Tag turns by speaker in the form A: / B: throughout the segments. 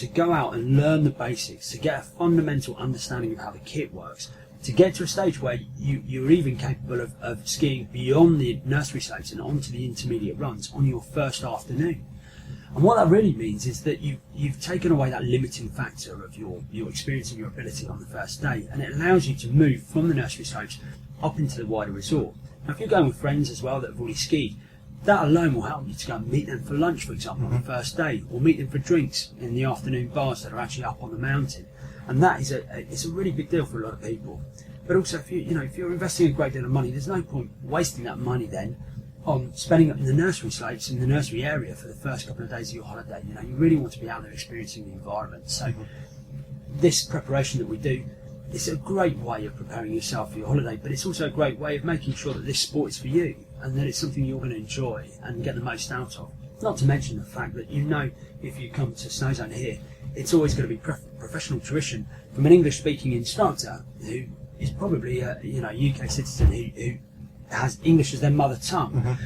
A: to go out and learn the basics, to get a fundamental understanding of how the kit works, to get to a stage where you're even capable of skiing beyond the nursery slopes and onto the intermediate runs on your first afternoon. And what that really means is that you've taken away that limiting factor of your experience and your ability on the first day, and it allows you to move from the nursery slopes up into the wider resort. Now, if you're going with friends as well that have already skied, that alone will help you to go and meet them for lunch, for example, on the first day, or meet them for drinks in the afternoon bars that are actually up on the mountain. And that is it's a really big deal for a lot of people. But also, if you're investing a great deal of money, there's no point wasting that money then on spending it in the nursery slopes in the nursery area for the first couple of days of your holiday. You really want to be out there experiencing the environment. So this preparation that we do, it's a great way of preparing yourself for your holiday, but it's also a great way of making sure that this sport is for you and that it's something you're going to enjoy and get the most out of. Not to mention the fact that if you come to Sno Zone here, it's always going to be professional tuition from an English-speaking instructor who is probably a UK citizen who has English as their mother tongue.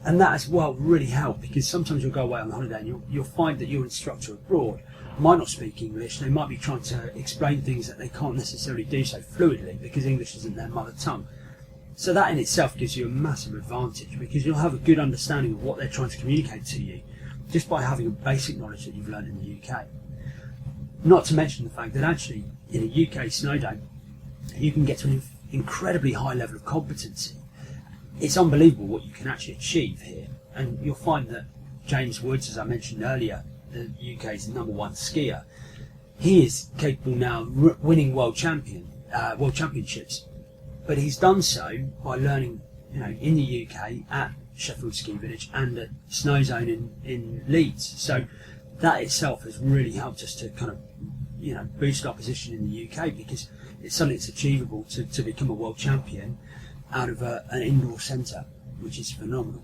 A: And that as well really help, because sometimes you'll go away on holiday and you'll find that your instructor abroad might not speak English. They might be trying to explain things that they can't necessarily do so fluidly because English isn't their mother tongue. So that in itself gives you a massive advantage, because you'll have a good understanding of what they're trying to communicate to you just by having a basic knowledge that you've learned in the UK. Not to mention the fact that actually in a UK snow dome you can get to an incredibly high level of competency. It's unbelievable what you can actually achieve here, and you'll find that James Woods, as I mentioned earlier, the UK's #1 skier, he is capable now of winning world championships, but he's done so by learning, in the UK at Sheffield Ski Village and at Sno Zone in Leeds. So that itself has really helped us to kind of, boost our position in the UK, because it's something that's achievable to become a world champion out of an indoor centre, which is phenomenal.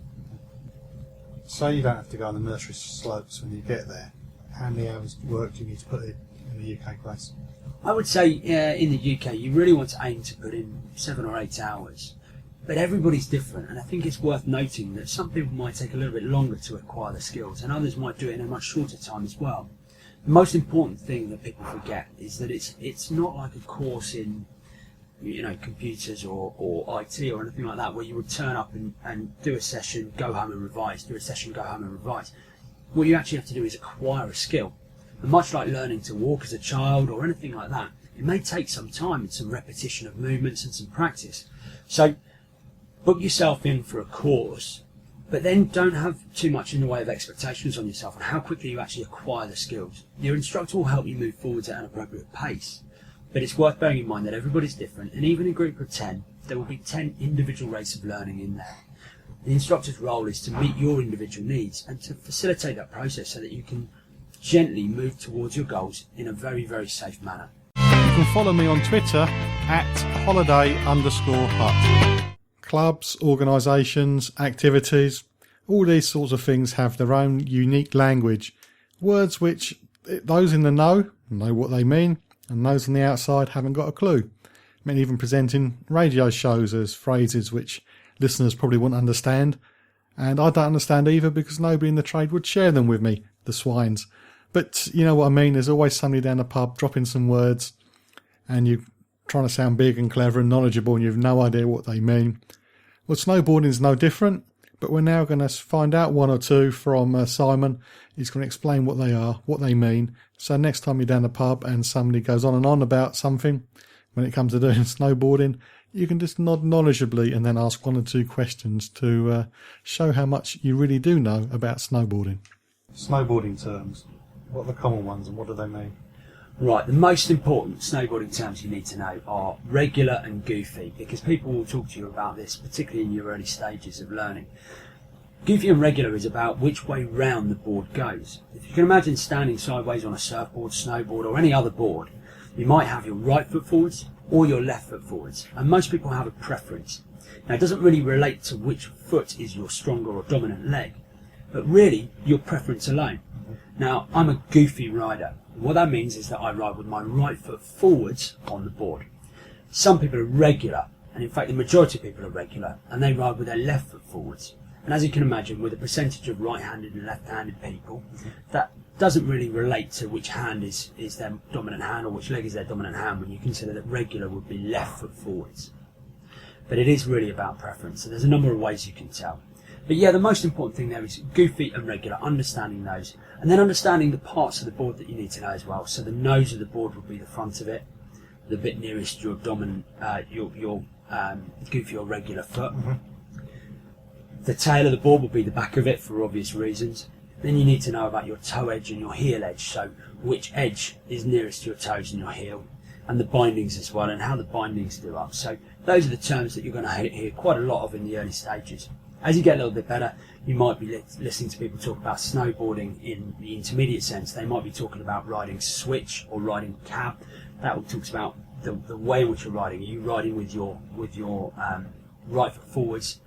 B: So you don't have to go on the nursery slopes when you get there. How many hours work do you need to put in the UK place?
A: I would say in the UK you really want to aim to put in 7 or 8 hours. But everybody's different, and I think it's worth noting that some people might take a little bit longer to acquire the skills, and others might do it in a much shorter time as well. The most important thing that people forget is that it's not like a course in computers or IT or anything like that, where you would turn up and do a session, go home and revise, do a session, go home and revise. What you actually have to do is acquire a skill. And much like learning to walk as a child or anything like that, it may take some time and some repetition of movements and some practice. So book yourself in for a course, but then don't have too much in the way of expectations on yourself and how quickly you actually acquire the skills. Your instructor will help you move forwards at an appropriate pace. But it's worth bearing in mind that everybody's different, and even in a group of 10, there will be 10 individual rates of learning in there. The instructor's role is to meet your individual needs and to facilitate that process so that you can gently move towards your goals in a very, very safe manner.
B: You can follow me on Twitter @holiday_hut. Clubs, organisations, activities, all these sorts of things have their own unique language. Words which those in the know what they mean, and those on the outside haven't got a clue. I mean, even presenting radio shows as phrases which listeners probably won't understand, and I don't understand either because nobody in the trade would share them with me, the swines. But you know what I mean, there's always somebody down the pub dropping some words, and you're trying to sound big and clever and knowledgeable, and you've no idea what they mean. Well, snowboarding is no different, but we're now going to find out one or two from Simon. He's going to explain what they are, what they mean. So next time you're down the pub and somebody goes on and on about something, when it comes to doing snowboarding, you can just nod knowledgeably and then ask 1 or 2 questions to show how much you really do know about snowboarding. Snowboarding terms, what are the common ones and what do they mean?
A: Right, the most important snowboarding terms you need to know are regular and goofy, because people will talk to you about this, particularly in your early stages of learning. Goofy and regular is about which way round the board goes. If you can imagine standing sideways on a surfboard, snowboard or any other board, you might have your right foot forwards or your left foot forwards, and most people have a preference. Now, it doesn't really relate to which foot is your stronger or dominant leg, but really your preference alone. Now, I'm a goofy rider. What that means is that I ride with my right foot forwards on the board. Some people are regular, and in fact the majority of people are regular, and they ride with their left foot forwards. And as you can imagine, with a percentage of right-handed and left-handed people, that doesn't really relate to which hand is their dominant hand or which leg is their dominant hand when you consider that regular would be left foot forwards. But it is really about preference, so there's a number of ways you can tell. But yeah, the most important thing there is goofy and regular, understanding those, and then understanding the parts of the board that you need to know as well. So the nose of the board would be the front of it, the bit nearest your dominant, your goofy or regular foot. The tail of the board will be the back of it for obvious reasons. Then you need to know about your toe edge and your heel edge, so which edge is nearest to your toes and your heel, and the bindings as well, and how the bindings do up. So those are the terms that you're going to hear quite a lot of in the early stages. As you get a little bit better, you might be listening to people talk about snowboarding in the intermediate sense. They might be talking about riding switch or riding cab. That all talks about the way in which you're riding. Are you riding with your right foot forwards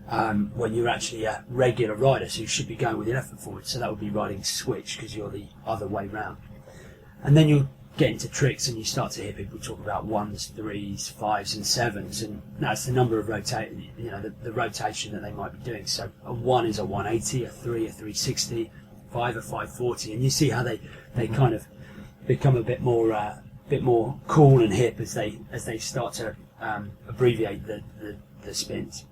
A: when you're actually a regular rider, so you should be going with your left foot forward? So that would be riding switch because you're the other way round. And then you'll get into tricks and you start to hear people talk about 1s, 3s, 5s and 7s, and that's the number of the rotation that they might be doing. So a 1 is a 180, a 3 a 360, 5 a 540, and you see how they kind of become a bit more cool and hip as they start to abbreviate the spins.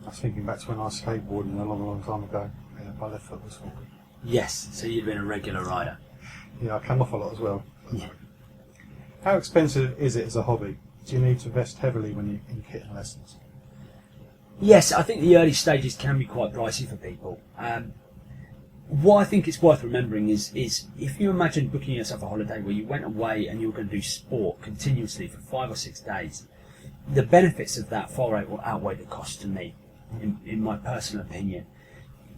B: I was thinking back to when I was skateboarding a long time ago. Yeah, my left foot was forward.
A: Yes, so you've been a regular rider.
B: Yeah, I came off a lot as well.
A: Yeah.
B: How expensive is it as a hobby? Do you need to invest heavily when you're in kit and lessons?
A: Yes, I think the early stages can be quite pricey for people. What I think it's worth remembering is if you imagine booking yourself a holiday where you went away and you were going to do sport continuously for 5 or 6 days, the benefits of that far outweigh the cost to me, in my personal opinion.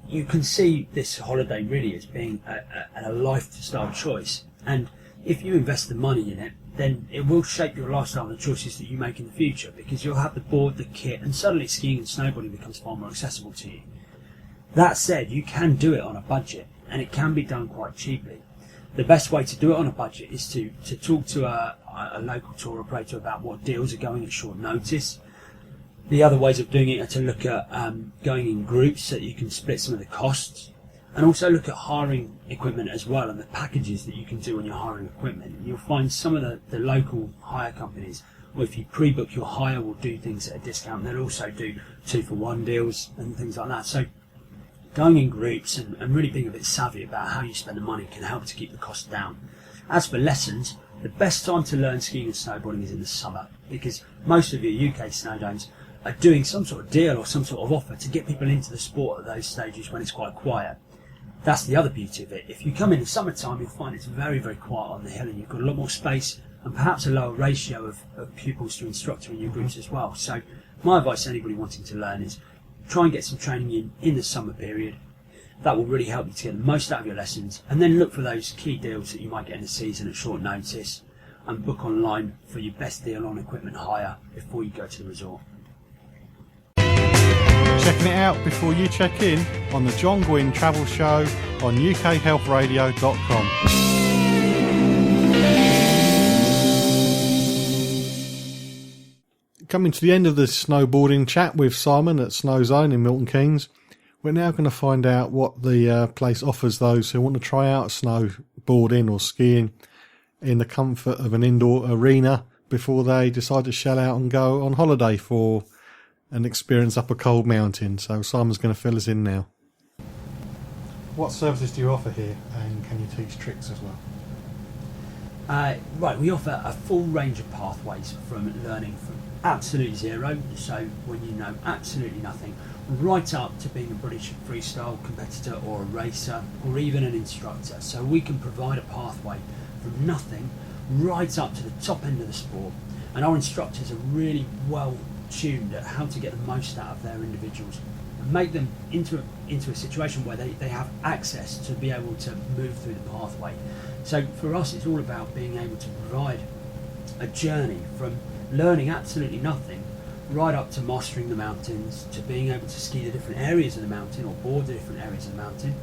A: You can see this holiday really as being a lifestyle choice, and if you invest the money in it, then it will shape your lifestyle and the choices that you make in the future, because you'll have the board, the kit, and suddenly skiing and snowboarding becomes far more accessible to you. That said, you can do it on a budget, and it can be done quite cheaply. The best way to do it on a budget is to talk to a local tour operator about what deals are going at short notice. The other ways of doing it are to look at going in groups so that you can split some of the costs, and also look at hiring equipment as well, and the packages that you can do when you're hiring equipment. And you'll find some of the local hire companies, or if you pre-book your hire, will do things at a discount. They'll also do 2-for-1 deals and things like that. So going in groups and really being a bit savvy about how you spend the money can help to keep the costs down. As for lessons, the best time to learn skiing and snowboarding is in the summer, because most of your UK snow domes are doing some sort of deal or some sort of offer to get people into the sport at those stages when it's quite quiet. That's the other beauty of it. If you come in the summertime, you'll find it's very, very quiet on the hill, and you've got a lot more space and perhaps a lower ratio of pupils to instructor in your groups as well. So my advice to anybody wanting to learn is try and get some training in the summer period. That will really help you to get the most out of your lessons, and then look for those key deals that you might get in the season at short notice, and book online for your best deal on equipment hire before you go to the resort.
B: Checking it out before you check in on the John Guinn Travel Show on ukhealthradio.com. Coming to the end of the snowboarding chat with Simon at Sno Zone in Milton Keynes, we're now going to find out what the place offers those who want to try out snowboarding or skiing in the comfort of an indoor arena before they decide to shell out and go on holiday for an experience up a cold mountain. So Simon's going to fill us in now. What services do you offer here, and can you teach tricks as well?
A: Right, we offer a full range of pathways from learning from absolute zero, so when you know absolutely nothing, right up to being a British freestyle competitor or a racer or even an instructor. So we can provide a pathway from nothing right up to the top end of the sport, and our instructors are really well tuned at how to get the most out of their individuals and make them into a situation where they have access to be able to move through the pathway. So for us, it's all about being able to provide a journey from learning absolutely nothing right up to mastering the mountains, to being able to ski the different areas of the mountain or board the different areas of the mountain.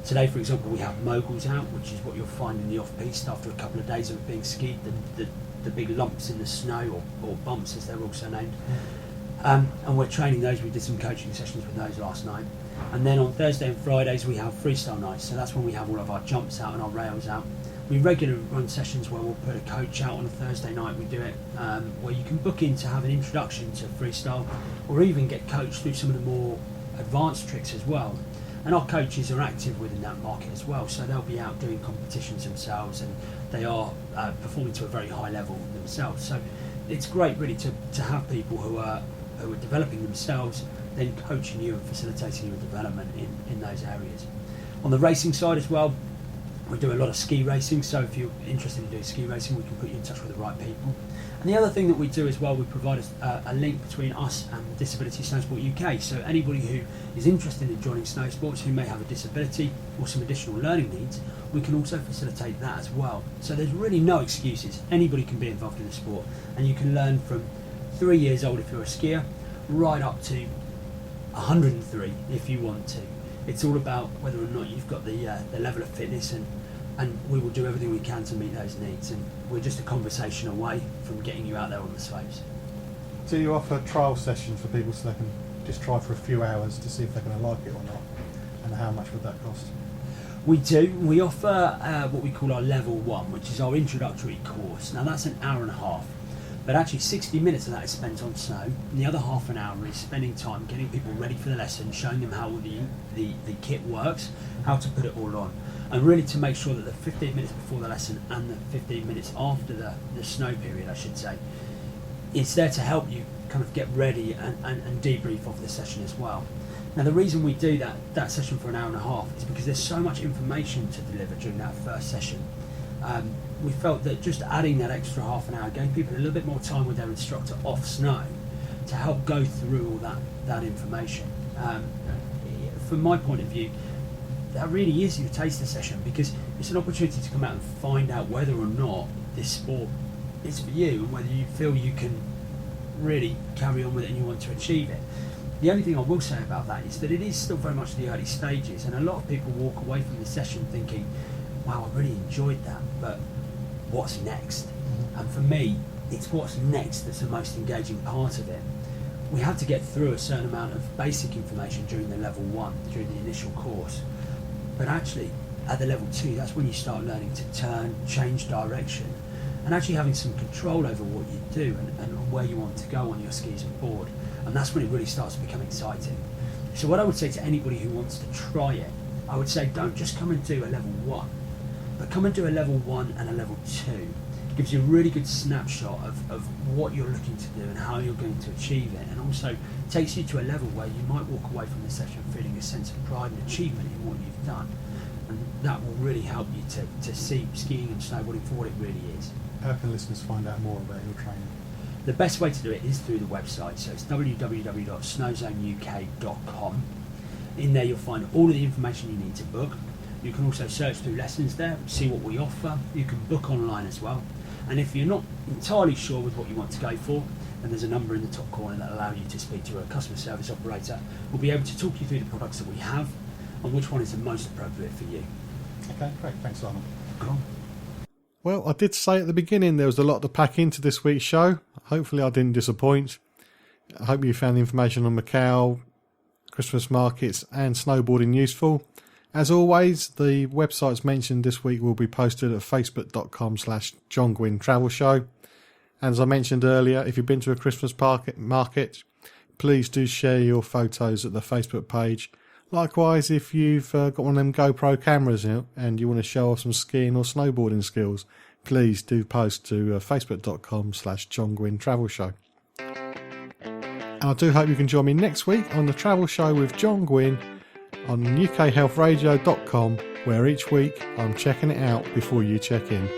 A: Today, for example, we have moguls out, which is what you'll find in the off-piste after a couple of days of it being skied, the big lumps in the snow, or bumps as they're also named. And we're training those. We did some coaching sessions with those last night. And then on Thursday and Fridays we have freestyle nights, so that's when we have all of our jumps out and our rails out. We regularly run sessions where we'll put a coach out on a Thursday night. We do it where you can book in to have an introduction to freestyle, or even get coached through some of the more advanced tricks as well. And our coaches are active within that market as well, so they'll be out doing competitions themselves, and they are performing to a very high level themselves. So it's great really to have people who are developing themselves, then coaching you and facilitating your development in those areas. On the racing side as well, we do a lot of ski racing, so if you're interested in doing ski racing, we can put you in touch with the right people. And the other thing that we do as well, we provide a link between us and Disability Snowsport UK, so anybody who is interested in joining snow sports, who may have a disability or some additional learning needs, we can also facilitate that as well. So there's really no excuses. Anybody can be involved in the sport, and you can learn from 3 years old if you're a skier, right up to 103 if you want to. It's all about whether or not you've got the level of fitness, and we will do everything we can to meet those needs, and we're just a conversation away from getting you out there on the slopes.
B: Do you offer trial sessions for people so they can just try for a few hours to see if they're going to like it or not, and how much would that cost?
A: We do. We offer what we call our level 1, which is our introductory course. Now that's an hour and a half, but actually 60 minutes of that is spent on snow, and the other half an hour is spending time getting people ready for the lesson, showing them how the kit works, how to put it all on, and really to make sure that the 15 minutes before the lesson and the 15 minutes after the snow period, I should say, it's there to help you kind of get ready and debrief of the session as well. Now the reason we do that session for an hour and a half is because there's so much information to deliver during that first session. We felt that just adding that extra half an hour, gave people a little bit more time with their instructor off snow to help go through all that information. From my point of view, that really is your taster session, because it's an opportunity to come out and find out whether or not this sport is for you, and whether you feel you can really carry on with it and you want to achieve it. The only thing I will say about that is that it is still very much the early stages, and a lot of people walk away from the session thinking, wow, I really enjoyed that, but what's next? And for me, it's what's next that's the most engaging part of it. We have to get through a certain amount of basic information during the level 1, during the initial course, but actually at the level 2, that's when you start learning to turn, change direction, and actually having some control over what you do and where you want to go on your skis and board. And that's when it really starts to become exciting. So what I would say to anybody who wants to try it, I would say don't just come and do a level 1, but come and do a level 1 and a level 2. It gives you a really good snapshot of what you're looking to do and how you're going to achieve it, and also takes you to a level where you might walk away from the session feeling a sense of pride and achievement in what you've done. And that will really help you to see skiing and snowboarding for what it really is.
B: How can listeners find out more about your training?
A: The best way to do it is through the website, so it's www.snozoneuk.com. In there you'll find all of the information you need to book. You can also search through lessons there, see what we offer. You can book online as well. And if you're not entirely sure with what you want to go for, then there's a number in the top corner that allows you to speak to a customer service operator. We'll be able to talk you through the products that we have and which one is the most appropriate for you.
B: Okay, great. Thanks, Simon.
A: Cool.
B: Well, I did say at the beginning there was a lot to pack into this week's show. Hopefully I didn't disappoint. I hope you found the information on Macau, Christmas markets and snowboarding useful. As always, the websites mentioned this week will be posted at facebook.com/John Guinn Travel Show. And as I mentioned earlier, if you've been to a Christmas market, please do share your photos at the Facebook page. Likewise, if you've got one of them GoPro cameras and you want to show off some skiing or snowboarding skills, please do post to facebook.com/John Guinn Travel Show. And I do hope you can join me next week on the Travel Show with John Guinn on ukhealthradio.com, where each week I'm checking it out before you check in.